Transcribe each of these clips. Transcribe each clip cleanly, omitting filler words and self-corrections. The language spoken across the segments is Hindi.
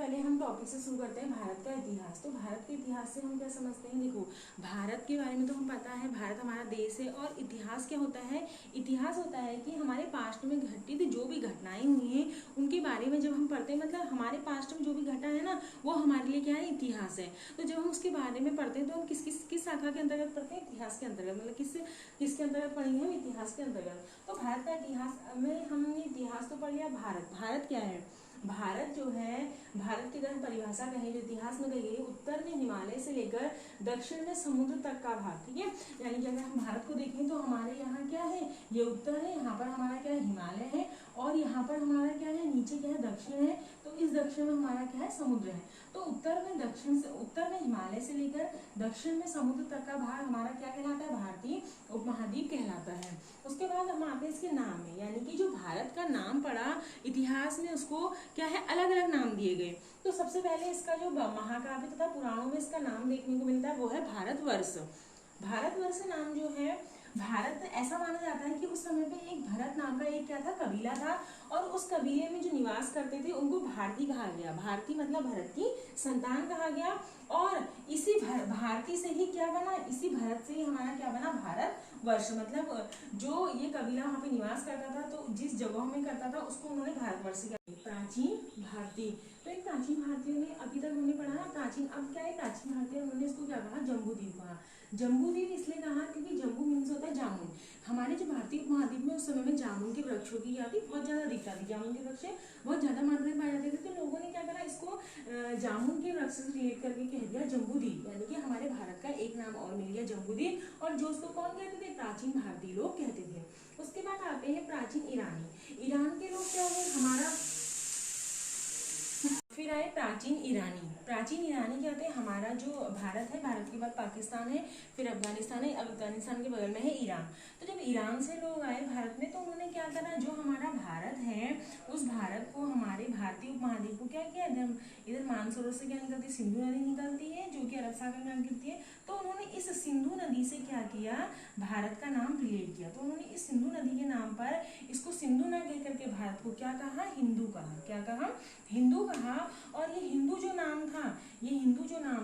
पहले हम टॉपिक से शुरू करते हैं भारत का इतिहास। तो भारत के इतिहास से हम क्या समझते हैं, देखो भारत के बारे में तो हम पता है, भारत हमारा देश है। और इतिहास क्या होता है, इतिहास होता है कि हमारे पास्ट में घटित जो भी घटनाएं हुई हैं उनके बारे में जब हम पढ़ते हैं, मतलब हमारे पास्ट में जो भी घटा है ना वो हमारे लिए क्या है, इतिहास है। तो जब हम उसके बारे में पढ़ते हैं तो हम किस शाखा के अंतर्गत पढ़ते हैं, इतिहास के अंतर्गत, मतलब किसके अंतर्गत पढ़ेंगे हम, इतिहास के अंतर्गत। तो भारत का इतिहास में हमने इतिहास तो पढ़ लिया। भारत क्या है, भारत जो है, भारत की अगर परिभाषा कहें जो इतिहास में कही गई, उत्तर में हिमालय से लेकर दक्षिण में समुद्र तक का भाग, ठीक है। यानी कि अगर हम भारत को देखें तो हमारे यहाँ क्या है, ये उत्तर है, यहाँ पर हमारा क्या है, हिमालय है, और यहाँ पर हमारा क्या है, नीचे क्या है, दक्षिण है। तो इस दक्षिण में हमारा क्या है, समुद्र है। तो उत्तर में हिमालय से लेकर दक्षिण में समुद्र तक का भाग हमारा क्या कहलाता है, भारतीय उपमहाद्वीप कहलाता है। उसके बाद हम आते हैं इसके नाम में, यानी कि जो भारत का नाम पड़ा इतिहास में उसको क्या है, अलग अलग नाम दिए गए। तो सबसे पहले इसका जो महाकाव्य तथा पुराणों में इसका नाम देखने को मिलता है वो है भारतवर्ष। भारतवर्ष नाम जो है, भारत ऐसा माना जाता है कि उस समय पे एक भरत नाम का एक क्या था, कबीला था, और उस कबीले में जो निवास करते थे उनको भारती कहा गया। भारती मतलब भरत की संतान कहा गया। और इसी भारती से ही क्या बना, इसी भरत से ही हमारा क्या बना, भारतवर्ष। मतलब जो ये कबीला वहां पे निवास करता था, तो जिस जगह में करता था उसको उन्होंने भारतवर्ष किया। प्राचीन भारतीय, तो एक प्राचीन भारतीयों ने अभी तक हमने पढ़ा ना प्राचीन, अब क्या है, प्राचीन भारतीय उन्होंने इसको क्या कहा, जम्बूद्वीप कहा। जम्बूद्वीप इसलिए कहा क्योंकि जम्बू मीन्स होता है जामुन। हमारे जो भारतीय उपमहाद्वीप में उस समय में जामुन के वृक्षों की क्या थी, बहुत ज्यादा दिखता थी, जामुन के वृक्ष बहुत ज्यादा मात्रा में पाए जाते थे। तो लोगों ने क्या करा, इसको जामुन के वृक्ष से रिलेट करके कह दिया जम्बूद्वीप, यानी कि हमारे भारत का एक नाम और मिल गया जम्बूद्वीप। और जो उसको कौन कहते थे, प्राचीन भारतीय लोग कहते थे। उसके बाद आते हैं प्राचीन ईरानी। ईरान के लोग क्या है हमारा, फिर आए प्राचीन ईरानी। प्राचीन ईरानी क्या होते हैं, हमारा जो भारत है, भारत के बाद पाकिस्तान है, फिर अफगानिस्तान है, अफगानिस्तान के बगल में है ईरान। तो जब ईरान से लोग आए भारत में तो उन्होंने क्या करा, जो हमारा भारत है उस भारत को, हमारे भारतीय उपमहाद्वीप को क्या किया, इधर मानसरोवर से क्या निकलती है, सिंधु नदी निकलती है जो कि अरब सागर में गिरती है। तो उन्होंने इस सिंधु नदी से क्या किया, भारत का नाम रिलेट किया। तो उन्होंने इस सिंधु नदी के नाम पर इसको सिंधु ना कह करके भारत को क्या कहा, हिंदू कहा। क्या कहा, हिंदू कहा। और ये हिंदू जो नाम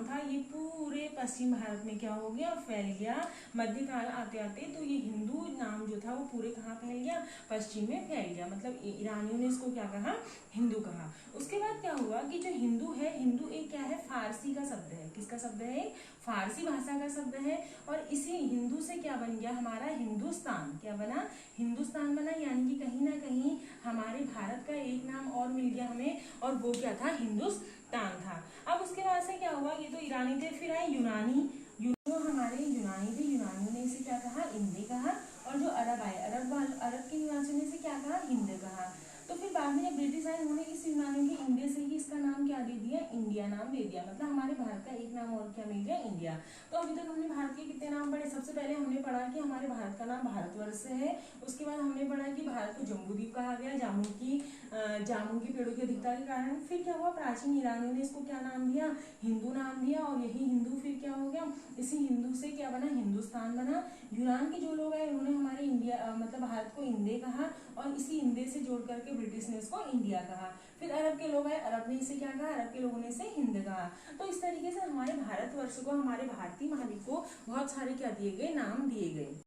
था, ये पूरे पश्चिम भारत में क्या हो गया, फैल गया। मध्यकाल आते आते तो ये हिंदू नाम जो था वो पूरे कहाँ फैल गया, पश्चिम में फैल गया। मतलब ईरानियों ने इसको क्या कहा, हिंदू कहा। उसके बाद क्या हुआ कि जो हिंदू है, हिंदू एक क्या है, फारसी का शब्द है। किसका शब्द है, फारसी भाषा का शब्द है। और इसी हिंदू से क्या बन गया, हमारा हिंदुस्तान। क्या बना, हिंदुस्तान बना। यानी कि कहीं ना कहीं हमारे भारत का एक नाम और मिल गया हमें, और वो क्या था, हिंदुस्तान था। अब उसके बाद से क्या हुआ, ये तो ईरानी थे। फिर आए यूनानी। जो हमारे यूनानी थे, यूनानियों ने इसे क्या कहा, इंदी कहा। और जो अरब आए, अरब के निवासियों ने इसे क्या कहा, हिंद कहा। तो फिर बाद में जब ब्रिटिश आए उन्होंने इस यूनानियों के इंडिया से ही इसका नाम क्या दे दिया, इंडिया नाम दे दिया। मतलब हमारे भारत का एक नाम और क्या मिल गया, इंडिया। तो अभी तक हमने भारत के कितने नाम पढ़े, सबसे पहले हमने पढ़ा कि हमारे भारत का नाम भारतवर्ष है। उसके बाद हमने पढ़ा कि भारत को जम्बूद्वीप कहा गया, जामुन की पेड़ों की अधिकता के कारण। फिर क्या हुआ, प्राचीन ईरानियों ने इसको क्या नाम दिया, हिंदू नाम दिया। और यही हिंदू फिर क्या हो गया, इसी हिंदू से क्या बना, हिंदुस्तान बना। यूनान के जो लोग आए उन्होंने हमारे इंडिया मतलब भारत को इंदे कहा, और इसी इंदे से जोड़ करके ब्रिटिश ने इसको इंडिया कहा। फिर अरब के लोग आए, अरब ने इसे क्या कहा, अरब के लोगों ने इसे हिंद कहा। तो इस तरीके से हमारे भारतवर्ष को, हमारे भारतीय महाद्वीप को बहुत सारे क्या दिए गए, नाम दिए गए।